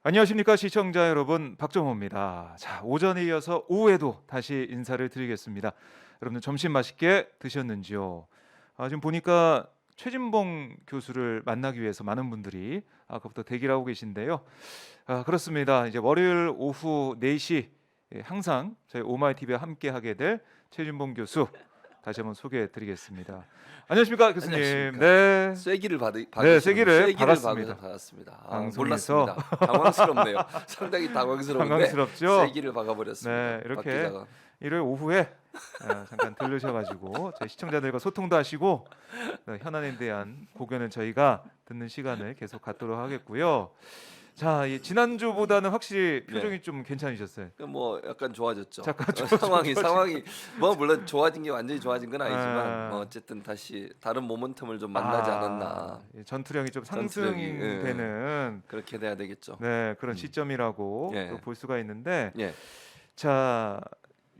안녕하십니까 시청자 여러분, 박정호입니다. 자, 오전에 이어서 오후에도 다시 인사를 드리겠습니다. 여러분들 점심 맛있게 드셨는지요? 지금 보니까 최진봉 교수를 만나기 위해서 많은 분들이 아까부터 대기를 하고 계신데요. 그렇습니다. 이제 월요일 오후 4시 항상 저희 오마이TV와 함께 하게 될 최진봉 교수 다시 한번 소개해 드리겠습니다. 안녕하십니까 교수님. 안녕하십니까. 네. 쐐기를 네, 쐐기를 받았습니다. 받았습니다. 몰랐습니다. 방송에서 당황스럽네요. 상당히 당황스러운데 당황스럽죠? 쐐기를 박아버렸습니다. 네, 박 이렇게 기자가. 일요일 오후에 잠깐 들르셔가지고 저희 시청자들과 소통도 하시고 현안에 대한 고견을 저희가 듣는 시간을 계속 갖도록 하겠고요. 자, 지난주보다는 확실히 표정이 좀 괜찮으셨어요. 뭐 약간 좋아졌죠. 잠깐 상황이 뭐 물론 좋아진 게 완전히 좋아진 건 아니지만 아. 뭐 어쨌든 다시 다른 모멘텀을 좀 만나지 않았나. 전투력이 좀 전투력이, 상승되는 그렇게 돼야 되겠죠. 네, 그런 시점이라고 예. 또 볼 수가 있는데, 예. 자,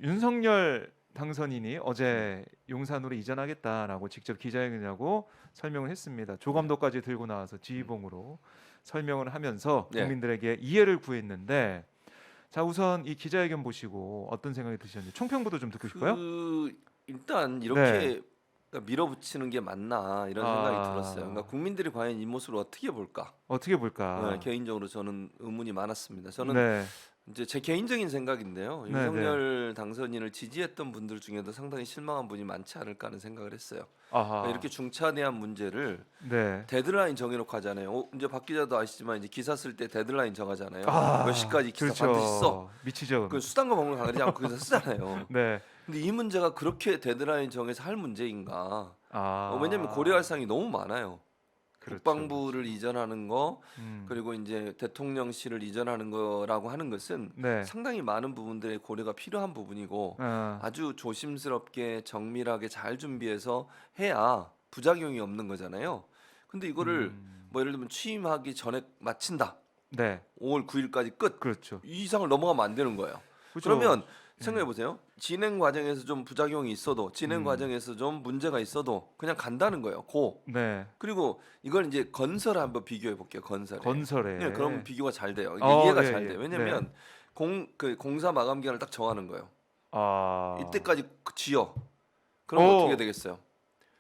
윤석열 당선인이 어제 용산으로 이전하겠다라고 직접 기자회견하고 설명을 했습니다. 조감독까지 들고 나와서 지휘봉으로 설명을 하면서 네. 국민들에게 이해를 구했는데, 자, 우선 이 기자회견 보시고 어떤 생각이 드셨는지 총평부터 좀 듣고 싶어요. 일단 이렇게 네. 그러니까 밀어붙이는 게 맞나 이런 생각이 들었어요. 그러니까 국민들이 과연 이 모습을 어떻게 볼까? 어떻게 볼까? 네, 개인적으로 저는 의문이 많았습니다. 저는 네. 이제 제 개인적인 생각인데요. 네, 윤석열 당선인을 지지했던 분들 중에도 상당히 실망한 분이 많지 않을까 하는 생각을 했어요. 아하. 그러니까 이렇게 중차대한 문제를 네. 데드라인 정해놓고 하잖아요. 이제 박 기자도 아시지만 이제 기사 쓸 때 데드라인 정하잖아요. 몇 시까지 기사 그렇죠. 반드시 써. 미치죠. 그 수단과 방법을 가리지 않고 기사 쓰잖아요. 네. 근데 이 문제가 그렇게 데드라인 정해서 할 문제인가? 아. 왜냐하면 고려할 사항이 너무 많아요. 그렇죠, 국방부를 이전하는 거 음. 그리고 이제 대통령실을 이전하는 거라고 하는 것은 네. 상당히 많은 부분들의 고려가 필요한 부분이고 아주 조심스럽게 정밀하게 잘 준비해서 해야 부작용이 없는 거잖아요. 근데 이거를 뭐 예를 들면 취임하기 전에 마친다. 네. 5월 9일까지 끝. 그렇죠. 이 이상을 넘어가면 안 되는 거예요. 그죠. 그러면 생각해 보세요. 진행 과정에서 좀 부작용이 있어도 진행 음. 과정에서 좀 문제가 있어도 그냥 간다는 거예요. 고. 네. 그리고 이걸 이제 건설에 한번 비교해 볼게요. 건설에. 네, 그러면 비교가 잘 돼요. 이게 어, 이해가 예, 잘 예. 돼요. 왜냐면 공사 마감 기간을 딱 정하는 거예요. 이때까지 지어. 그럼 오. 어떻게 되겠어요?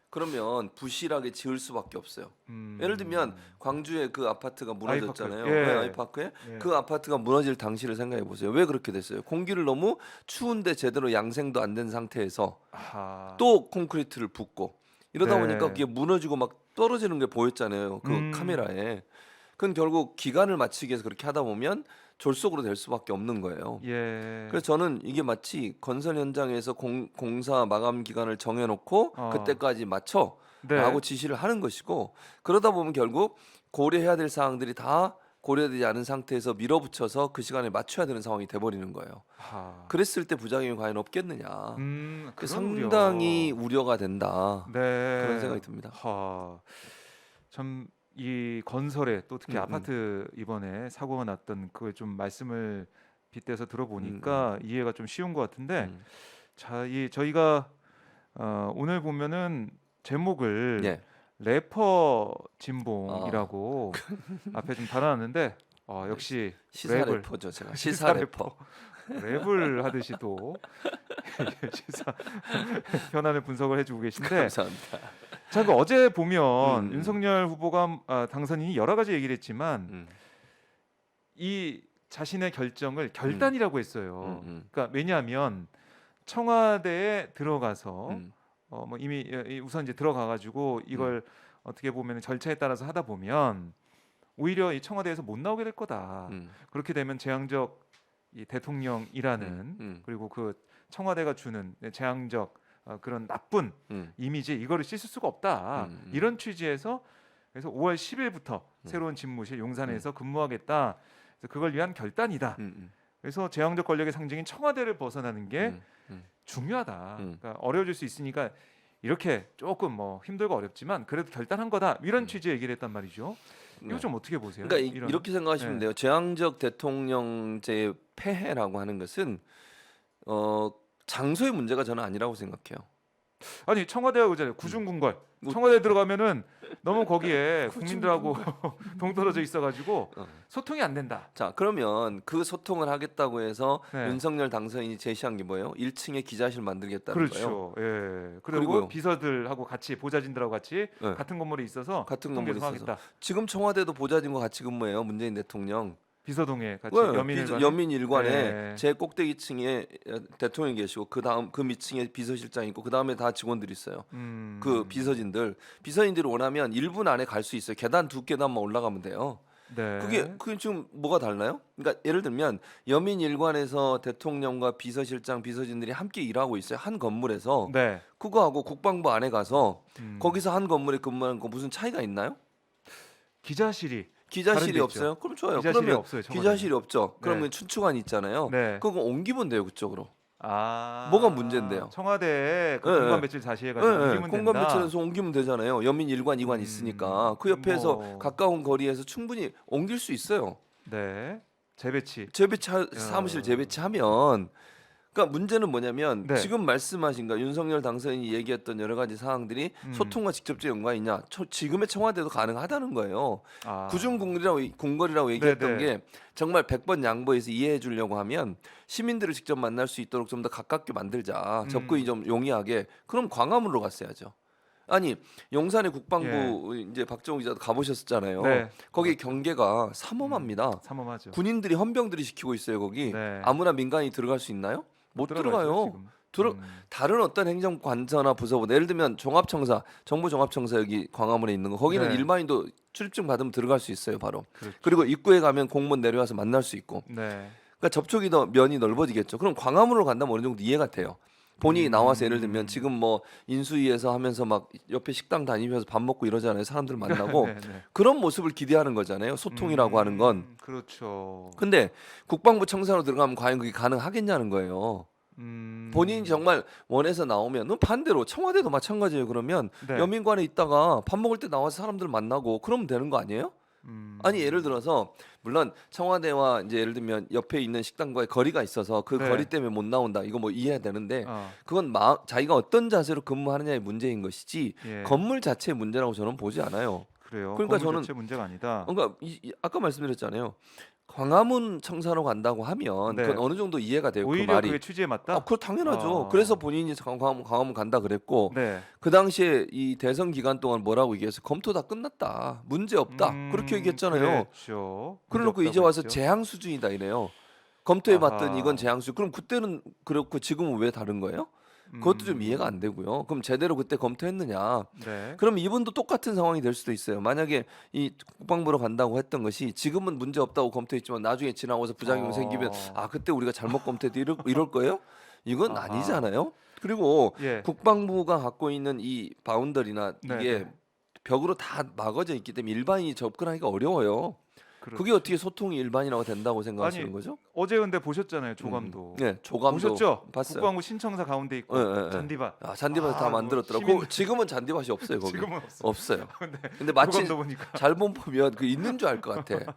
그러면 부실하게 지을 수밖에 없어요. 예를 들면 광주에 그 아파트가 무너졌잖아요. 아이파크. 예. 네, 아이파크에 예. 그 아파트가 무너질 당시를 생각해 보세요. 왜 그렇게 됐어요? 공기를 너무 추운데 제대로 양생도 안 된 상태에서 아하. 또 콘크리트를 붓고 이러다 네. 보니까 그게 무너지고 막 떨어지는 게 보였잖아요. 그 카메라에. 그건 결국 기간을 맞추기 위해서 그렇게 하다 보면 졸속으로 될 수밖에 없는 거예요. 예. 그래서 저는 이게 마치 건설 현장에서 공사 마감 기간을 정해놓고 그때까지 맞춰 네. 라고 지시를 하는 것이고 그러다 보면 결국 고려해야 될 사항들이 다 고려되지 않은 상태에서 밀어붙여서 그 시간에 맞춰야 되는 상황이 돼버리는 거예요. 그랬을 때 부작용이 과연 없겠느냐. 그런 상당히 우려가 된다. 네. 그런 생각이 듭니다. 참 이 건설에 또 특히 아파트 이번에 사고가 났던 그걸 좀 말씀을 빗대서 들어보니까 이해가 좀 쉬운 것 같은데, 자, 저희가 오늘 보면은 제목을 예. 래퍼 진봉이라고 앞에 좀 달아놨는데 역시 시사 랩을 래퍼죠, 제가. 시사 래퍼. 랩을 하듯이 또 시사 현안을 분석을 해주고 계신데, 감사합니다. 자, 그 어제 보면 음. 윤석열 후보가 당선인이 여러 가지 얘기를 했지만 이 자신의 결정을 결단이라고 했어요. 그러니까 왜냐하면 청와대에 들어가서 뭐 이미 우선 이제 들어가가지고 이걸 어떻게 보면 절차에 따라서 하다 보면 오히려 이 청와대에서 못 나오게 될 거다. 그렇게 되면 재앙적 이 대통령이라는 그리고 그 청와대가 주는 재앙적 그런 나쁜 이미지 이거를 씻을 수가 없다. 이런 취지에서 그래서 5월 10일부터 새로운 집무실 용산에서 근무하겠다. 그래서 그걸 위한 결단이다. 그래서 재앙적 권력의 상징인 청와대를 벗어나는 게 중요하다. 그러니까 어려워질 수 있으니까 이렇게 조금 뭐 힘들고 어렵지만 그래도 결단한 거다. 이런 취지의 얘기를 했단 말이죠. 이거 좀 어떻게 보세요? 그러니까 이런? 이렇게 생각하시면 네. 돼요. 재앙적 대통령제의 폐해라고 하는 것은 장소의 문제가 저는 아니라고 생각해요. 아니 청와대하고 그잖아요. 구중궁궐. 청와대 들어가면은 너무 거기에 국민들하고 동떨어져 있어가지고 소통이 안 된다. 자, 그러면 그 소통을 하겠다고 해서 네. 윤석열 당선인이 제시한 게 뭐예요? 1층에 기자실 만들겠다는 거예요. 그렇죠. 예. 그리고 그리고요. 비서들하고 같이 보좌진들하고 같이 네. 같은 건물에 있어서 같은 소통 건물에 있어서. 계속하겠다. 지금 청와대도 보좌진과 같이 근무해요. 문재인 대통령. 비서동에 같이 왜? 여민일관에. 연민일관에 네. 제 꼭대기층에 대통령이 계시고 그 다음 그 밑층에 비서실장 있고 그 다음에 다 직원들이 있어요. 그 비서진들이 원하면 1분 안에 갈 수 있어요. 계단 2계단만 올라가면 돼요. 네. 그게 지금 뭐가 달라요? 그러니까 예를 들면 여민일관에서 대통령과 비서실장, 비서진들이 함께 일하고 있어요. 한 건물에서. 네. 그거하고 국방부 안에 가서 거기서 한 건물에 근무하는 거 무슨 차이가 있나요? 기자실이 기자실이 다른 데 없어요? 있죠. 그럼 좋아요. 기자실이 그러면 없어요, 청와대는. 기자실이 없죠. 네. 그러면 춘추관 있잖아요. 네. 그거 옮기면 돼요, 그쪽으로. 아. 뭐가 문제인데요? 청와대에 그 네, 공간 네. 배치를 다시 해가지고 옮기면 된다. 공간 배치해서 옮기면 되잖아요. 연민 1관, 2관 있으니까 그 옆에서 뭐. 가까운 거리에서 충분히 옮길 수 있어요. 네. 재배치. 사무실 재배치하면. 그러니까 문제는 뭐냐면 네. 지금 말씀하신 거 윤석열 당선인이 얘기했던 여러 가지 사항들이 소통과 직접적 연관이 있냐? 지금의 청와대도 가능하다는 거예요. 아. 궁궐이라고 얘기했던 네네. 게 정말 100번 양보해서 이해해 주려고 하면 시민들을 직접 만날 수 있도록 좀 더 가깝게 만들자. 접근이 좀 용이하게. 그럼 광화문으로 갔어야죠. 아니 용산의 국방부 이제 박정우 기자도 가보셨잖아요. 네. 거기 경계가 삼엄합니다. 삼엄하죠. 군인들이 헌병들이 지키고 있어요 거기. 네. 아무나 민간이 들어갈 수 있나요? 못 들어가죠, 들어가요. 지금. 다른 어떤 행정관서나 부서보다 예를 들면 종합청사, 정부종합청사 여기 광화문에 있는 거 거기는 네. 일반인도 출입증 받으면 들어갈 수 있어요 바로. 그렇죠. 그리고 입구에 가면 공무원 내려와서 만날 수 있고. 네. 그러니까 접촉이 더 면이 넓어지겠죠. 그럼 광화문으로 간다면 어느 정도 이해가 돼요. 본인이 나와서 예를 들면 지금 뭐 인수위에서 하면서 막 옆에 식당 다니면서 밥 먹고 이러잖아요. 사람들 만나고 네, 네. 그런 모습을 기대하는 거잖아요. 소통이라고 하는 건. 그렇죠. 근데 국방부 청사로 들어가면 과연 그게 가능하겠냐는 거예요. 본인이 정말 원해서 나오면 반대로 청와대도 마찬가지예요. 그러면 네. 여민관에 있다가 밥 먹을 때 나와서 사람들 만나고 그러면 되는 거 아니에요? 아니 예를 들어서 물론 청와대와 이제 예를 들면 옆에 있는 식당과의 거리가 있어서 그 네. 거리 때문에 못 나온다 이거 뭐 이해가 되는데 어. 그건 자기가 어떤 자세로 근무하느냐의 문제인 것이지 예. 건물 자체의 문제라고 저는 보지 않아요. 그래요. 그러니까 건물 저는 자체 문제가 아니다. 그러니까 아까 말씀드렸잖아요. 광화문 청사로 간다고 하면 네. 그건 어느 정도 이해가 돼요. 그 오히려 말이. 그게 취지에 맞다. 그거 당연하죠. 아. 그래서 본인이 광화문 간다 그랬고 네. 그 당시에 이 대선 기간 동안 뭐라고 얘기해서 검토 다 끝났다. 문제 없다. 그렇게 얘기했잖아요. 그렇죠. 그래놓고 문제 이제 없다고 와서 했죠. 재앙 수준이다 이래요. 검토해봤더니 아하. 이건 재앙 수준. 그럼 그때는 그렇고 지금은 왜 다른 거예요? 그것도 좀 이해가 안 되고요. 그럼 제대로 그때 검토했느냐? 네. 그럼 이분도 똑같은 상황이 될 수도 있어요. 만약에 이 국방부로 간다고 했던 것이 지금은 문제 없다고 검토했지만 나중에 지나고서 부작용 생기면 그때 우리가 잘못 검토했다 이럴 거예요? 이건 아하. 아니잖아요. 그리고 예. 국방부가 갖고 있는 이 바운더리나 네, 이게 네. 벽으로 다 막아져 있기 때문에 일반인이 접근하기가 어려워요. 그렇죠. 그게 어떻게 소통이 일반이라고 된다고 생각하시는 아니, 거죠? 어제 근데 보셨잖아요, 조감도. 네, 조감도 보셨죠? 봤어요. 국방부 신청사 가운데 있고 네. 잔디밭. 잔디밭 다 뭐 만들었더라고. 시민- 지금은 잔디밭이 없어요 거기. 지금은 없어. 없어요. 근데 근데 마치 조감도 보니까 잘 보면 그 있는 줄 알 것 같아.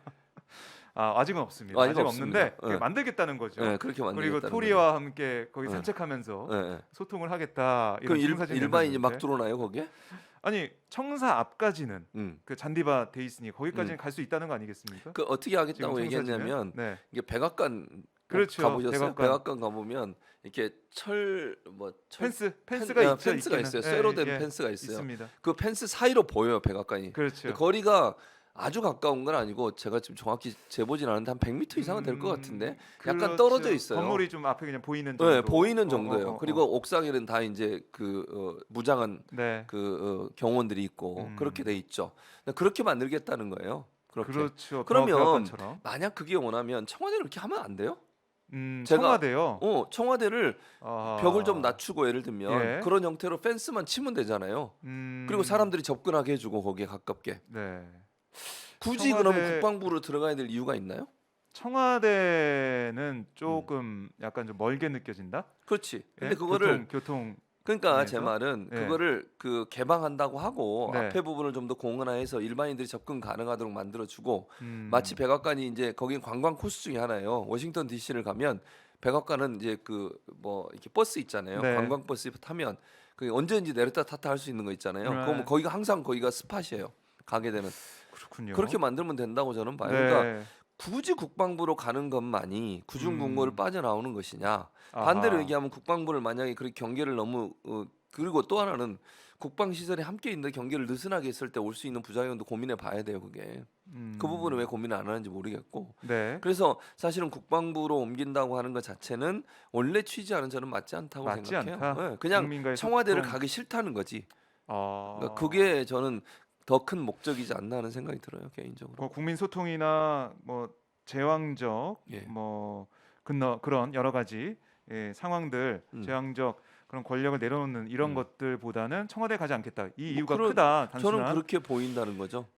아직은 없습니다. 아직은 아직 없는데 없습니다. 그게 네. 만들겠다는 거죠. 네, 그렇게 만들겠다는 그리고 토리와 함께 거기 산책하면서 네. 소통을 하겠다. 이런 그럼 청사진이 일반인이 막 내놨는데. 들어오나요 거기에? 아니 청사 앞까지는 그 잔디밭 돼 있으니 거기까지는 갈 수 있다는 거 아니겠습니까? 그 어떻게 지금 하겠다고 청사진은? 얘기했냐면 네. 이게 백악관 그렇죠. 가보셨어요? 백악관. 백악관 가보면 이렇게 펜스가 있죠. 펜스가 있기는. 있어요. 예, 쇠로 된 예, 펜스가 있어요. 있습니다. 그 펜스 사이로 보여요 백악관이. 그렇죠. 거리가 아주 가까운 건 아니고 제가 지금 정확히 재보진 않았는데 한 100m 이상은 될 것 같은데 약간 그렇죠. 떨어져 있어요. 건물이 좀 앞에 그냥 보이는 정도. 네, 보이는 정도예요. 그리고 옥상에는 다 이제 무장한 네. 경호원들이 있고 그렇게 돼 있죠. 그렇게 만들겠다는 거예요. 그렇게. 그렇죠. 그러면 백악관처럼. 만약 그게 원하면 청와대를 이렇게 하면 안 돼요? 제가- 청와대요. 청와대를 벽을 좀 낮추고 예를 들면 예. 그런 형태로 펜스만 치면 되잖아요. 그리고 사람들이 접근하게 해주고 거기에 가깝게. 네. 굳이 그러면 국방부로 들어가야 될 이유가 있나요? 청와대는 조금 약간 좀 멀게 느껴진다. 그렇지. 근데 예? 그거를 교통 그러니까 제 면에서? 말은 예. 그거를 개방한다고 하고 네. 앞에 부분을 좀 더 공헌화해서 일반인들이 접근 가능하도록 만들어주고 마치 음. 백악관이 이제 거긴 관광 코스 중에 하나예요. 워싱턴 D.C.를 가면 백악관은 이제 이렇게 버스 있잖아요. 네. 관광 버스 타면 그 언제든지 내렸다 탔다 할 수 있는 거 있잖아요. 그거 뭐 거기가 항상 거기가 스팟이에요. 가게 되는. 그렇군요. 그렇게 만들면 된다고 저는 봐요. 네. 그러니까 굳이 국방부로 가는 것만이 구중궁궐을 빠져나오는 것이냐? 반대로 아하. 얘기하면 국방부를 만약에 그렇게 경계를 너무 그리고 또 하나는 국방 시설이 함께 있는데 경계를 느슨하게 했을 때 올 수 있는 부작용도 고민해 봐야 돼요. 그게 그 부분은 왜 고민을 안 하는지 모르겠고. 네. 그래서 사실은 국방부로 옮긴다고 하는 것 자체는 원래 취지와는 저는 맞지 않다고 맞지 생각해요. 않다. 네, 그냥 국민과의 청와대를 소통. 가기 싫다는 거지. 아. 그러니까 그게 저는 더 큰 목적이지 않나 하는 생각이 들어요, 개인적으로. 뭐 국민 소통이나 뭐 제왕적 예. 뭐 그런 여러 가지 상황들 제왕적 그런 권력을 내려놓는 이런 것들보다는 청와대 가지 않겠다. 이 뭐 이유가 그런- 크다. 저는 단순한. 그렇게 보인다는 거죠.